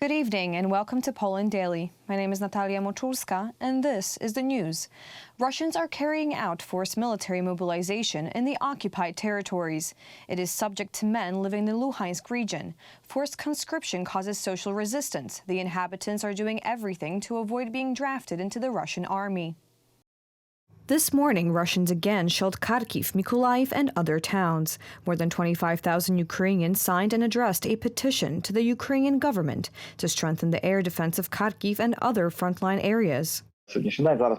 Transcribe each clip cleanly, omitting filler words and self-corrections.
Good evening and welcome to Poland Daily. My name is Natalia Moczulska and this is the news. Russians are carrying out forced military mobilization in the occupied territories. It is subject to men living in the Luhansk region. Forced conscription causes social resistance. The inhabitants are doing everything to avoid being drafted into the Russian army. This morning, Russians again shelled Kharkiv, Mykolaiv and other towns. More than 25,000 Ukrainians signed and addressed a petition to the Ukrainian government to strengthen the air defense of Kharkiv and other frontline areas.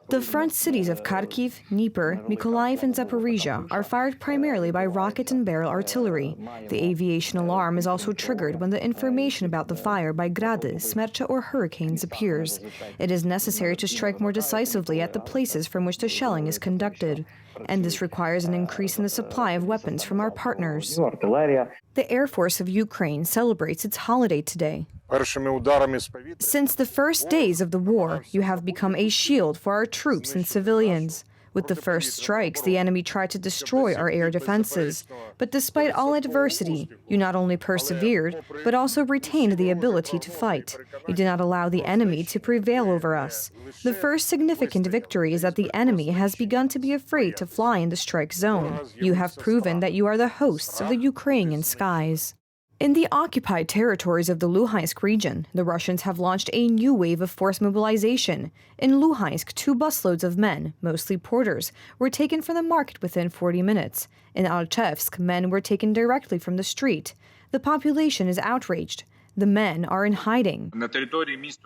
The front cities of Kharkiv, Dnipro, Mykolaiv and Zaporizhia are fired primarily by rocket and barrel artillery. The aviation alarm is also triggered when the information about the fire by Grady, Smercha or hurricanes appears. It is necessary to strike more decisively at the places from which the shelling is conducted. And this requires an increase in the supply of weapons from our partners. The Air Force of Ukraine celebrates its holiday today. Since the first days of the war, you have become a shield for our troops and civilians. With the first strikes, the enemy tried to destroy our air defenses. But despite all adversity, you not only persevered, but also retained the ability to fight. You did not allow the enemy to prevail over us. The first significant victory is that the enemy has begun to be afraid to fly in the strike zone. You have proven that you are the hosts of the Ukrainian skies. In the occupied territories of the Luhansk region, the Russians have launched a new wave of forced mobilization. In Luhansk, 2 busloads of men, mostly porters, were taken from the market within 40 minutes. In Alchevsk, men were taken directly from the street. The population is outraged. The men are in hiding.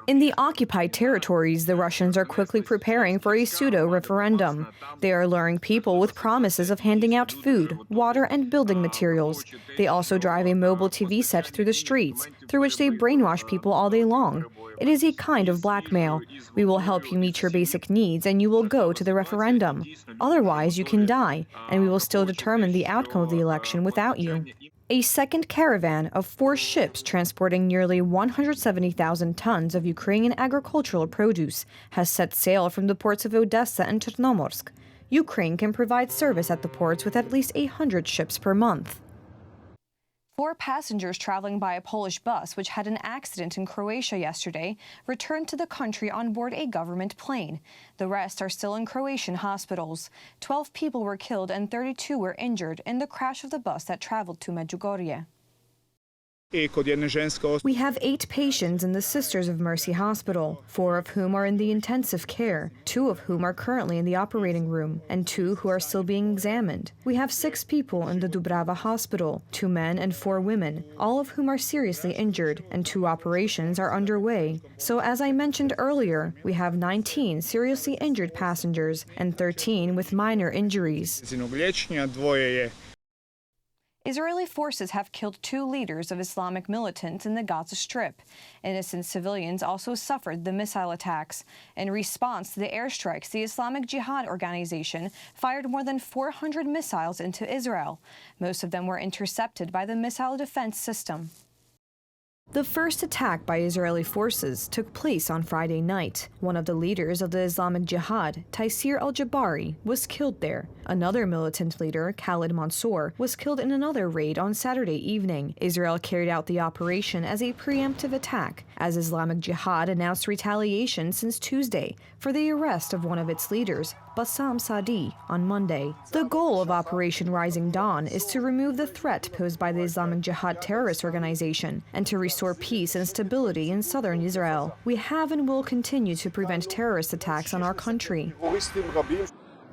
In the occupied territories, the Russians are quickly preparing for a pseudo-referendum. They are luring people with promises of handing out food, water, and building materials. They also drive a mobile TV set through the streets, through which they brainwash people all day long. It is a kind of blackmail. We will help you meet your basic needs and you will go to the referendum. Otherwise, you can die, and we will still determine the outcome of the election without you. A second caravan of 4 ships transporting nearly 170,000 tons of Ukrainian agricultural produce has set sail from the ports of Odessa and Chernomorsk. Ukraine can provide service at the ports with at least 100 ships per month. 4 passengers traveling by a Polish bus, which had an accident in Croatia yesterday, returned to the country on board a government plane. The rest are still in Croatian hospitals. 12 people were killed and 32 were injured in the crash of the bus that traveled to Medjugorje. We have 8 patients in the Sisters of Mercy Hospital, 4 of whom are in the intensive care, 2 of whom are currently in the operating room, and 2 who are still being examined. We have 6 people in the Dubrava Hospital, 2 men and 4 women, all of whom are seriously injured, and 2 operations are underway. So as I mentioned earlier, we have 19 seriously injured passengers and 13 with minor injuries. Israeli forces have killed 2 leaders of Islamic militants in the Gaza Strip. Innocent civilians also suffered the missile attacks. In response to the airstrikes, the Islamic Jihad organization fired more than 400 missiles into Israel. Most of them were intercepted by the missile defense system. The first attack by Israeli forces took place on Friday night. One of the leaders of the Islamic Jihad, Taysir al-Jabari, was killed there. Another militant leader, Khalid Mansour, was killed in another raid on Saturday evening. Israel carried out the operation as a preemptive attack, as Islamic Jihad announced retaliation since Tuesday for the arrest of one of its leaders, Bassam Sadi, on Monday. The goal of Operation Rising Dawn is to remove the threat posed by the Islamic Jihad terrorist organization and to restore peace and stability in southern Israel. We have and will continue to prevent terrorist attacks on our country.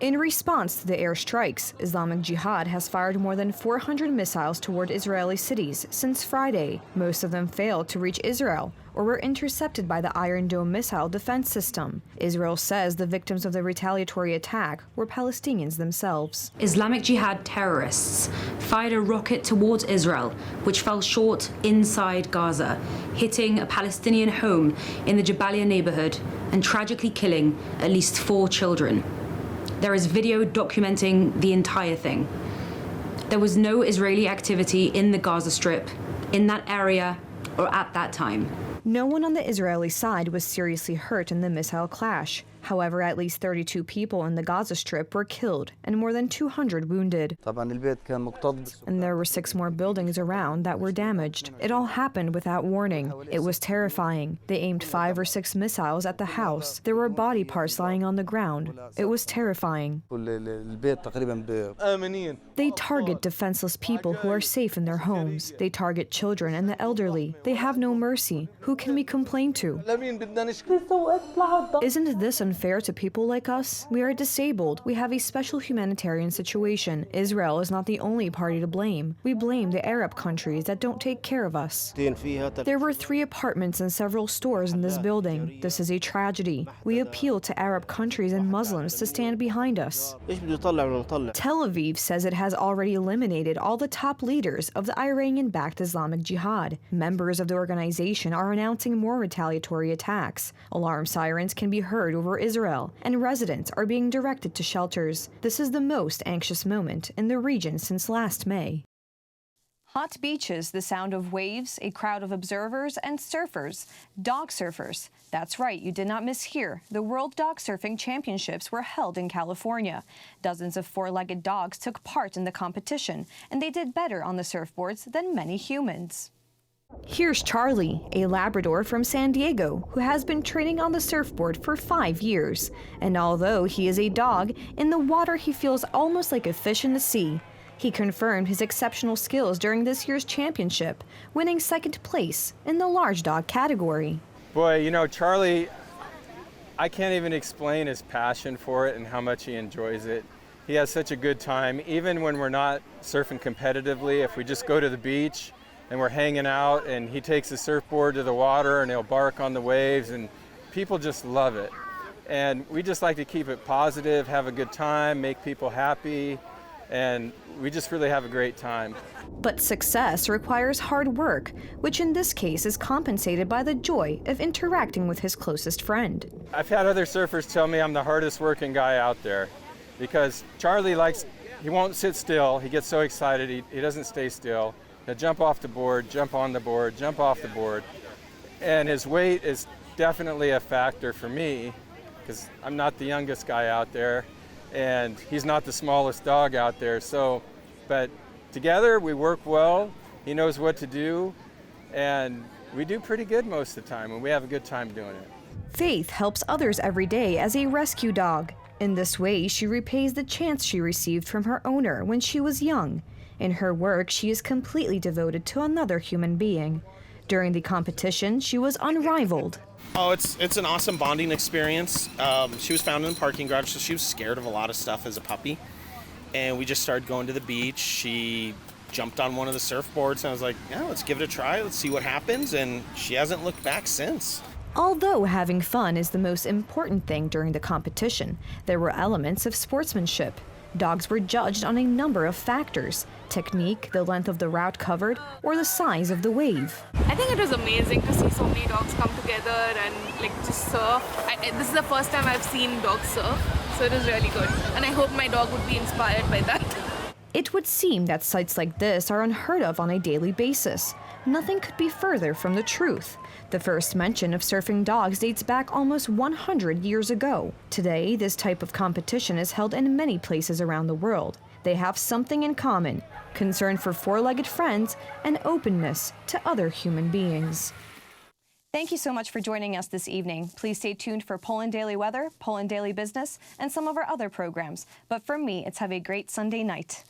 In response to the airstrikes, Islamic Jihad has fired more than 400 missiles toward Israeli cities since Friday. Most of them failed to reach Israel or were intercepted by the Iron Dome missile defense system. Israel says the victims of the retaliatory attack were Palestinians themselves. Islamic Jihad terrorists fired a rocket towards Israel, which fell short inside Gaza, hitting a Palestinian home in the Jabalia neighborhood and tragically killing at least 4 children. There is video documenting the entire thing. There was no Israeli activity in the Gaza Strip, in that area, or at that time. No one on the Israeli side was seriously hurt in the missile clash. However, at least 32 people in the Gaza Strip were killed and more than 200 wounded. And there were 6 more buildings around that were damaged. It all happened without warning. It was terrifying. They aimed 5 or 6 missiles at the house. There were body parts lying on the ground. It was terrifying. They target defenseless people who are safe in their homes. They target children and the elderly. They have no mercy. Who can we complain to? Isn't this unfair to people like us? We are disabled. We have a special humanitarian situation. Israel is not the only party to blame. We blame the Arab countries that don't take care of us. There were 3 apartments and several stores in this building. This is a tragedy. We appeal to Arab countries and Muslims to stand behind us. Tel Aviv says it has already eliminated all the top leaders of the Iranian-backed Islamic Jihad. Members of the organization are announcing more retaliatory attacks. Alarm sirens can be heard over Israel, and residents are being directed to shelters. This is the most anxious moment in the region since last May. Hot beaches, the sound of waves, a crowd of observers and surfers. Dog surfers. That's right, you did not mishear. The World Dog Surfing Championships were held in California. Dozens of 4-legged dogs took part in the competition, and they did better on the surfboards than many humans. Here's Charlie, a Labrador from San Diego, who has been training on the surfboard for 5 years. And although he is a dog, in the water he feels almost like a fish in the sea. He confirmed his exceptional skills during this year's championship, winning 2nd place in the large dog category. Boy, you know, Charlie, I can't even explain his passion for it and how much he enjoys it. He has such a good time, even when we're not surfing competitively. If we just go to the beach and we're hanging out and he takes the surfboard to the water and he'll bark on the waves, and people just love it. And we just like to keep it positive, have a good time, make people happy, and we just really have a great time. But success requires hard work, which in this case is compensated by the joy of interacting with his closest friend. I've had other surfers tell me I'm the hardest working guy out there, because Charlie he won't sit still. He gets so excited, he doesn't stay still. He'll jump off the board, jump on the board, jump off the board. And his weight is definitely a factor for me, because I'm not the youngest guy out there, and he's not the smallest dog out there. But together we work well. He knows what to do, and we do pretty good most of the time, and we have a good time doing it. Faith helps others every day as a rescue dog. In this way, she repays the chance she received from her owner when she was young. In her work, she is completely devoted to another human being. During the competition, she was unrivaled. Oh, it's an awesome bonding experience. She was found in the parking garage, so she was scared of a lot of stuff as a puppy. And we just started going to the beach. She jumped on one of the surfboards, and I was like, yeah, let's give it a try. Let's see what happens. And she hasn't looked back since. Although having fun is the most important thing during the competition, there were elements of sportsmanship. Dogs were judged on a number of factors: technique, the length of the route covered, or the size of the wave. I think it was amazing to see so many dogs come together and just surf. This is the first time I've seen dogs surf, so it was really good. And I hope my dog would be inspired by that. It would seem that sights like this are unheard of on a daily basis. Nothing could be further from the truth. The first mention of surfing dogs dates back almost 100 years ago. Today, this type of competition is held in many places around the world. They have something in common: concern for 4-legged friends and openness to other human beings. Thank you so much for joining us this evening. Please stay tuned for Poland Daily Weather, Poland Daily Business, and some of our other programs. But for me, it's have a great Sunday night.